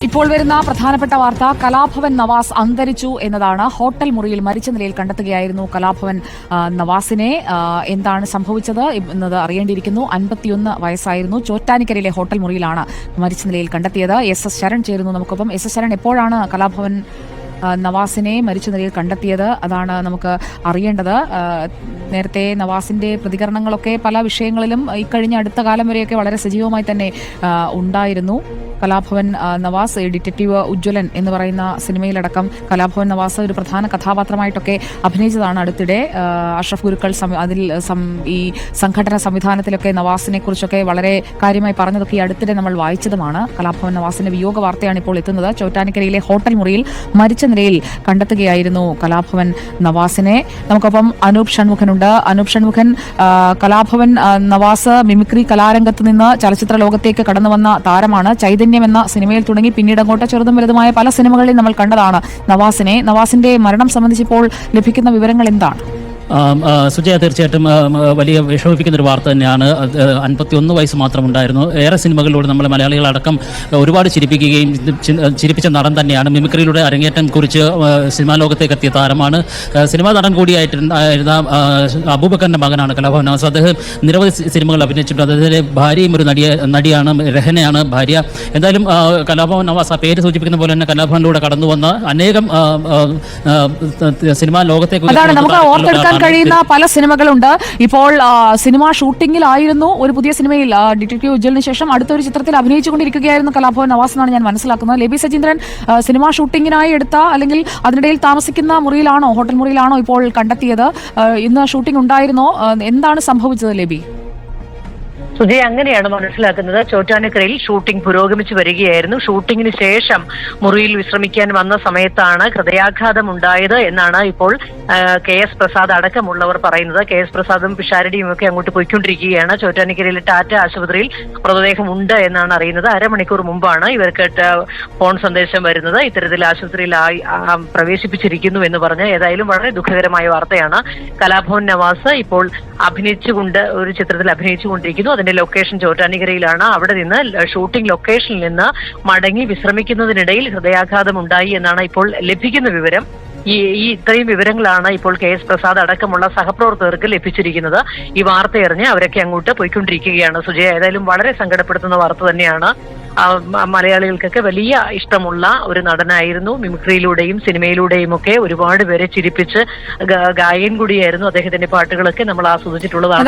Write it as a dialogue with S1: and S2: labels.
S1: ഇപ്പോൾ വരുന്ന പ്രധാനപ്പെട്ട വാർത്ത കലാഭവൻ നവാസ് അന്തരിച്ചു എന്നതാണ്. ഹോട്ടൽ മുറിയിൽ മരിച്ച നിലയിൽ കണ്ടെത്തുകയായിരുന്നു കലാഭവൻ നവാസിനെ. എന്താണ് സംഭവിച്ചത് എന്നത് അറിയേണ്ടിയിരിക്കുന്നു. 51 വയസ്സായിരുന്നു. ചോറ്റാനിക്കരയിലെ ഹോട്ടൽ മുറിയിലാണ് മരിച്ച നിലയിൽ കണ്ടെത്തിയത്. SS ശരൺ ചേരുന്നു നമുക്കൊപ്പം. SS ശരൺ, എപ്പോഴാണ് കലാഭവൻ നവാസിനെ മരിച്ച നിലയിൽ കണ്ടെത്തിയത്? അതാണ് നമുക്ക് അറിയേണ്ടത്. നേരത്തെ നവാസിന്റെ പ്രതികരണങ്ങളൊക്കെ പല വിഷയങ്ങളിലും ഇക്കഴിഞ്ഞ അടുത്ത കാലം വരെയൊക്കെ വളരെ സജീവമായി തന്നെ ഉണ്ടായിരുന്നു. കലാഭവൻ നവാസ്, ഡിറ്റക്റ്റീവ് ഉജ്ജ്വലൻ എന്ന് പറയുന്ന സിനിമയിലടക്കം കലാഭവൻ നവാസ് ഒരു പ്രധാന കഥാപാത്രമായിട്ടൊക്കെ അഭിനയിച്ചതാണ് അടുത്തിടെ. അഷ്റഫ് ഗുരുക്കൾ അതിൽ ഈ സംഘടന സംവിധാനത്തിലൊക്കെ നവാസിനെ കുറിച്ചൊക്കെ വളരെ കാര്യമായി പറഞ്ഞതൊക്കെ ഈ അടുത്തിടെ നമ്മൾ വായിച്ചതുമാണ്. കലാഭവൻ നവാസിന്റെ വിയോഗ വാർത്തയാണ് ഇപ്പോൾ എത്തുന്നത്. ചോറ്റാനിക്കരയിലെ ഹോട്ടൽ മുറിയിൽ മരിച്ച നിലയിൽ കണ്ടെത്തുകയായിരുന്നു കലാഭവൻ നവാസിനെ. നമുക്കൊപ്പം അനൂപ് ഷൺമുഖനുണ്ട്. അനൂപ് ഷൺമുഖൻ, കലാഭവൻ നവാസ് മിമിക്രി കലാരംഗത്ത് നിന്ന് ചലച്ചിത്ര ലോകത്തേക്ക് കടന്നു വന്ന താരമാണ്. ചൈതന്യം എന്ന സിനിമയിൽ തുടങ്ങി പിന്നീട് അങ്ങോട്ട് ചെറുതും വലുതുമായ പല സിനിമകളിൽ നമ്മൾ കണ്ടതാണ് നവാസിനെ. നവാസിന്റെ മരണം സംബന്ധിച്ചിപ്പോൾ ലഭിക്കുന്ന വിവരങ്ങൾ എന്താണ്?
S2: സുജയ, തീർച്ചയായിട്ടും വലിയ വിഷമിപ്പിക്കുന്ന ഒരു വാർത്ത തന്നെയാണ്. 51 വയസ്സ് മാത്രമുണ്ടായിരുന്നു. ഏറെ സിനിമകളിലൂടെ നമ്മൾ മലയാളികളടക്കം ഒരുപാട് ചിരിപ്പിക്കുകയും ചിരിപ്പിച്ച നടൻ തന്നെയാണ്. മിമിക്രിയിലൂടെ അരങ്ങേറ്റം കുറിച്ച് സിനിമാ ലോകത്തേക്ക് എത്തിയ താരമാണ്. സിനിമാ നടൻ കൂടിയായിരുന്ന അബൂബക്കറിന്റെ മകനാണ് കലാഭവൻ നവാസ്. അദ്ദേഹം നിരവധി സിനിമകൾ അഭിനയിച്ചിട്ടുണ്ട്. അദ്ദേഹത്തിന്റെ ഭാര്യയും ഒരു നടിയാണ്, രഹനയാണ് ഭാര്യ. എന്തായാലും കലാഭവൻ നവാസ്, ആ പേര് സൂചിപ്പിക്കുന്ന പോലെ തന്നെ കലാഭവനിലൂടെ കടന്നു വന്ന അനേകം സിനിമാ ലോകത്തേക്ക്
S1: കഴിയുന്ന പല സിനിമകളുണ്ട്. ഇപ്പോൾ സിനിമ ഷൂട്ടിംഗിലായിരുന്നു. ഒരു പുതിയ സിനിമയിൽ ഡിറ്റക്റ്റീവ് ഉജ്ജ്വലിന് ശേഷം അടുത്തൊരു ചിത്രത്തിൽ അഭിനയിച്ചുകൊണ്ടിരിക്കുകയായിരുന്നു കലാഭവൻ നവാസ് എന്നാണ് ഞാൻ മനസ്സിലാക്കുന്നത്. ലേബി സജീന്ദ്രൻ, സിനിമ ഷൂട്ടിങ്ങിനായി എടുത്ത അല്ലെങ്കിൽ അതിനിടയിൽ താമസിക്കുന്ന മുറിയിലാണോ, ഹോട്ടൽ മുറിയിലാണോ ഇപ്പോൾ കണ്ടെത്തിയത്? ഇന്ന് ഷൂട്ടിംഗ് ഉണ്ടായിരുന്നോ? എന്താണ് സംഭവിച്ചത് ലേബി?
S3: സുജയ്, അങ്ങനെയാണ് മനസ്സിലാക്കുന്നത്. ചോറ്റാനിക്കരയിൽ ഷൂട്ടിംഗ് പുരോഗമിച്ചു വരികയായിരുന്നു. ഷൂട്ടിങ്ങിന് ശേഷം മുറിയിൽ വിശ്രമിക്കാൻ വന്ന സമയത്താണ് ഹൃദയാഘാതം ഉണ്ടായത് എന്നാണ് ഇപ്പോൾ KS പ്രസാദ് അടക്കമുള്ളവർ പറയുന്നത്. KS പ്രസാദും പിഷാരടിയും ഒക്കെ അങ്ങോട്ട് പോയിക്കൊണ്ടിരിക്കുകയാണ്. ചോറ്റാനിക്കരയിലെ ടാറ്റ ആശുപത്രിയിൽ മൃതദേഹം ഉണ്ട് എന്നാണ് അറിയുന്നത്. അരമണിക്കൂർ മുമ്പാണ് ഇവർക്ക് ഫോൺ സന്ദേശം വരുന്നത്. ഇത്തരത്തിൽ ആശുപത്രിയിൽ പ്രവേശിപ്പിച്ചിരിക്കുന്നു എന്ന് പറഞ്ഞ്. ഏതായാലും വളരെ ദുഃഖകരമായ വാർത്തയാണ്. കലാഭവൻ നവാസ് ഇപ്പോൾ ഒരു ചിത്രത്തിൽ അഭിനയിച്ചുകൊണ്ടിരിക്കുന്നു. അതിന്റെ ലൊക്കേഷൻ ചോറ്റാനിക്കരയിലാണ്. അവിടെ നിന്ന് ഷൂട്ടിംഗ് ലൊക്കേഷനിൽ നിന്ന് മടങ്ങി വിശ്രമിക്കുന്നതിനിടയിൽ ഹൃദയാഘാതം ഉണ്ടായി എന്നാണ് ഇപ്പോൾ ലഭിക്കുന്ന വിവരം. ഈ ഇത്രയും വിവരങ്ങളാണ് ഇപ്പോൾ KS പ്രസാദ് അടക്കമുള്ള സഹപ്രവർത്തകർക്ക് ലഭിച്ചിരിക്കുന്നത്. ഈ വാർത്തയറിഞ്ഞ് അവരൊക്കെ അങ്ങോട്ട് പോയിക്കൊണ്ടിരിക്കുകയാണ്. സുജയ, ഏതായാലും വളരെ സങ്കടപ്പെടുത്തുന്ന വാർത്ത തന്നെയാണ്. മലയാളികൾക്കൊക്കെ വലിയ ഇഷ്ടമുള്ള ഒരു നടനായിരുന്നു. മിമിക്രിയിലൂടെയും സിനിമയിലൂടെയും ഒക്കെ ഒരുപാട് പേരെ ചിരിപ്പിച്ച് ഗായകൻ കൂടിയായിരുന്നു. അദ്ദേഹത്തിന്റെ പാട്ടുകളൊക്കെ നമ്മൾ ആസ്വദിച്ചിട്ടുള്ളതാണ്.